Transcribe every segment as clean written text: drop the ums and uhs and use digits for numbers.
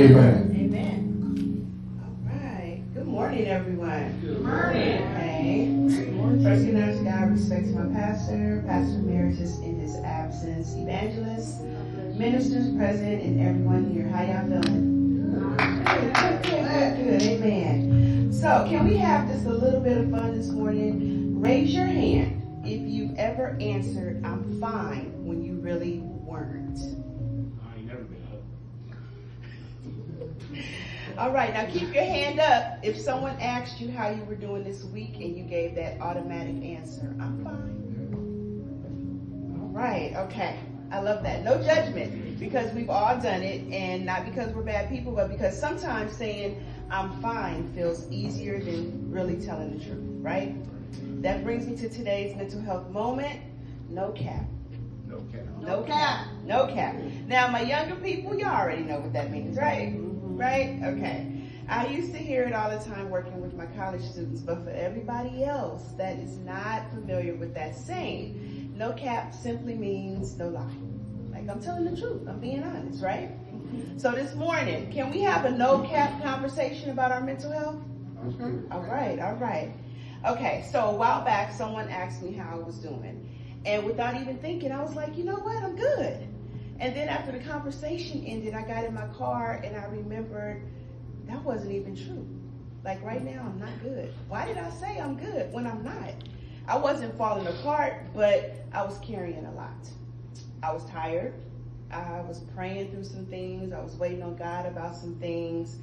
Amen. Amen. All right. Good morning, everyone. Good morning. Okay. First and honors, God respects my pastor, Pastor Emeritus in his absence, evangelists, ministers present, and everyone here. How y'all feeling? Good. Amen. So, can we have just a little bit of fun this morning? Raise your hand if you've ever answered, "I'm fine," when you really weren't. I ain't never been up. All right, now keep your hand up if someone asked you how you were doing this week and you gave that automatic answer. "I'm fine." All right, okay. I love that. No judgment, because we've all done it, and not because we're bad people, but because sometimes saying "I'm fine" feels easier than really telling the truth, right? That brings me to today's mental health moment. No cap. No cap. No cap. No cap. Now, my younger people, you already know what that means, right? Right? Okay. I used to hear it all the time working with my college students, but for everybody else that is not familiar with that saying, no cap simply means no lie. Like, I'm telling the truth. I'm being honest, right? So this morning, can we have a no cap conversation about our mental health? All right. Okay, so a while back, someone asked me how I was doing. And without even thinking, I was like, you know what? I'm good. And then after the conversation ended, I got in my car and I remembered that wasn't even true. Like, right now, I'm not good. Why did I say I'm good when I'm not? I wasn't falling apart, but I was carrying a lot. I was tired. I was praying through some things. I was waiting on God about some things.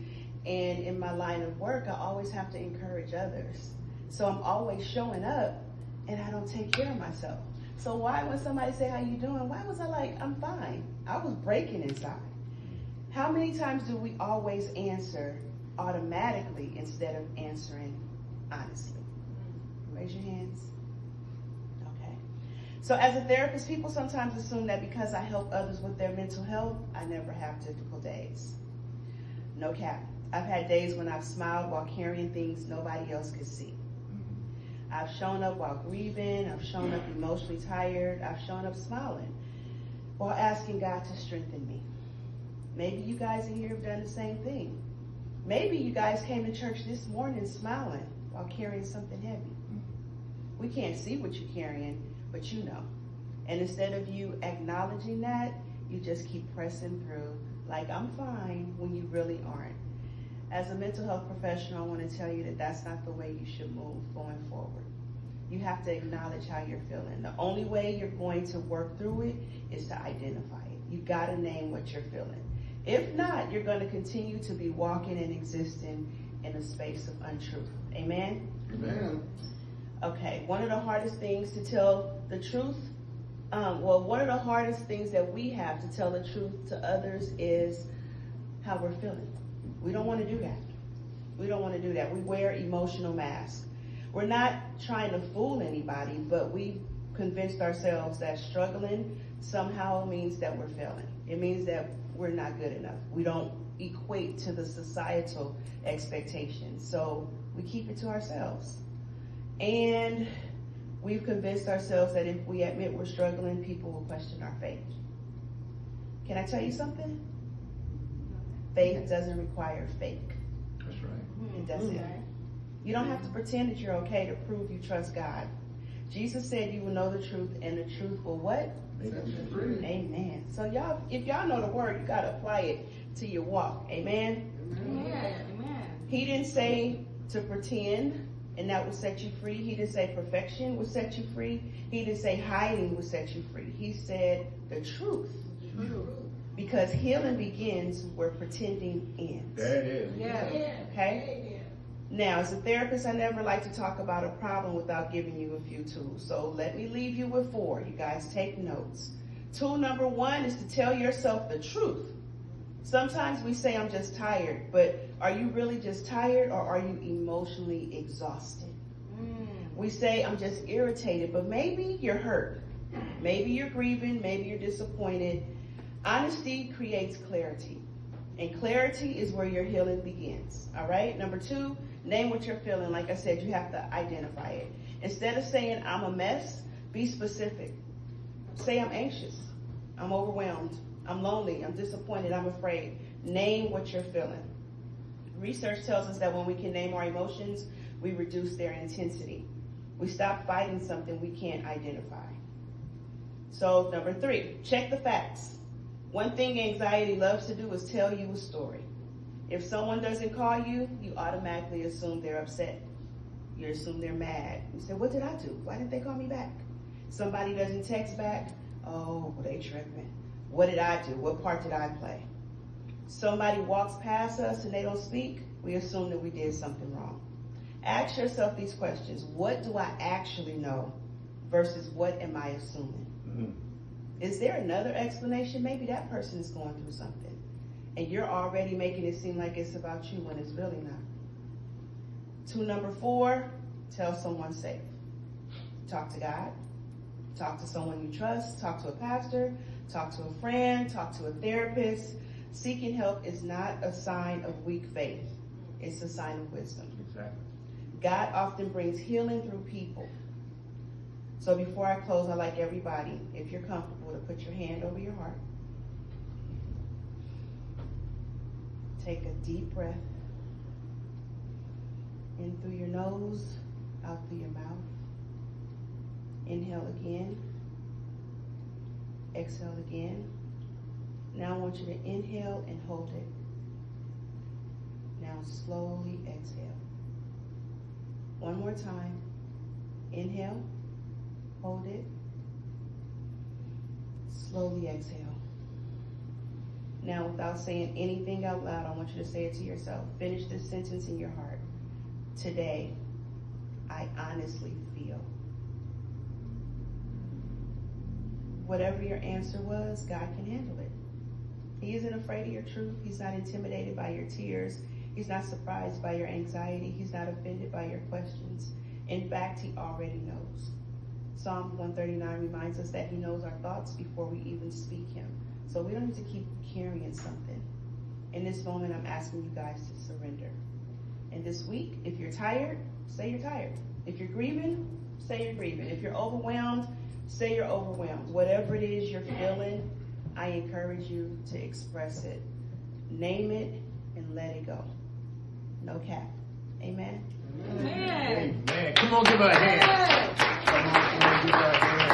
And in my line of work, I always have to encourage others. So I'm always showing up and I don't take care of myself. So why, when somebody say, "How you doing?" why was I like, "I'm fine"? I was breaking inside. How many times do we always answer automatically instead of answering honestly? Raise your hands. Okay. So as a therapist, people sometimes assume that because I help others with their mental health, I never have difficult days. No cap. I've had days when I've smiled while carrying things nobody else could see. I've shown up while grieving. I've shown up emotionally tired. I've shown up smiling while asking God to strengthen me. Maybe you guys in here have done the same thing. Maybe you guys came to church this morning smiling while carrying something heavy. We can't see what you're carrying, but you know. And instead of you acknowledging that, you just keep pressing through like, "I'm fine," when you really aren't. As a mental health professional, I want to tell you that that's not the way you should move going forward. You have to acknowledge how you're feeling. The only way you're going to work through it is to identify it. You got to name what you're feeling. If not, you're going to continue to be walking and existing in a space of untruth. Amen? Amen. Okay, one of the hardest things to tell the truth, one of the hardest things that we have to tell the truth to others is how we're feeling. We don't want to do that. We wear emotional masks. We're not trying to fool anybody, but we convinced ourselves that struggling somehow means that we're failing. It means that we're not good enough. We don't equate to the societal expectations. So we keep it to ourselves. And we've convinced ourselves that if we admit we're struggling, people will question our faith. Can I tell you something? Faith doesn't require fake. That's right. It doesn't. You don't have to pretend that you're okay to prove you trust God. Jesus said you will know the truth, and the truth will what? Make us free. Amen. So y'all, if y'all know the word, you got to apply it to your walk. Amen? Amen. He didn't say to pretend and that will set you free. He didn't say perfection will set you free. He didn't say hiding will set you free. He said the truth. Because healing begins where pretending ends. There it is. Okay? Now, as a therapist, I never like to talk about a problem without giving you a few tools. So let me leave you with 4. You guys take notes. Tool number 1 is to tell yourself the truth. Sometimes we say, "I'm just tired," but are you really just tired, or are you emotionally exhausted? We say, "I'm just irritated," but maybe you're hurt. Maybe you're grieving. Maybe you're disappointed. Honesty creates clarity. And clarity is where your healing begins. All right? Number 2, name what you're feeling. Like I said, you have to identify it. Instead of saying, "I'm a mess," be specific. Say, "I'm anxious. I'm overwhelmed. I'm lonely. I'm disappointed. I'm afraid." Name what you're feeling. Research tells us that when we can name our emotions, we reduce their intensity. We stop fighting something we can't identify. So number 3, check the facts. One thing anxiety loves to do is tell you a story. If someone doesn't call you, you automatically assume they're upset. You assume they're mad. You say, what did I do? Why didn't they call me back? Somebody doesn't text back. Oh, well, they tripping. What did I do? What part did I play? Somebody walks past us and they don't speak. We assume that we did something wrong. Ask yourself these questions. What do I actually know versus what am I assuming? Mm-hmm. Is there another explanation? Maybe that person is going through something and you're already making it seem like it's about you when it's really not. Number 4, tell someone safe. Talk to God. Talk to someone you trust. Talk to a pastor. Talk to a friend. Talk to a therapist. Seeking help is not a sign of weak faith. It's a sign of wisdom. Exactly. God often brings healing through people. So before I close, I'd like everybody, if you're comfortable, to put your hand over your heart. Take a deep breath. In through your nose, out through your mouth. Inhale again. Exhale again. Now I want you to inhale and hold it. Now slowly exhale. One more time. Inhale. Hold it. Slowly exhale. Now, without saying anything out loud, I want you to say it to yourself. Finish this sentence in your heart. Today, I honestly feel. Whatever your answer was, God can handle it. He isn't afraid of your truth. He's not intimidated by your tears. He's not surprised by your anxiety. He's not offended by your questions. In fact, he already knows. Psalm 139 reminds us that he knows our thoughts before we even speak him. So we don't need to keep carrying something. In this moment, I'm asking you guys to surrender. And this week, if you're tired, say you're tired. If you're grieving, say you're grieving. If you're overwhelmed, say you're overwhelmed. Whatever it is you're feeling, I encourage you to express it. Name it and let it go. No cap. Amen? Amen. Come on, give her a hand. Come on, give her a hand.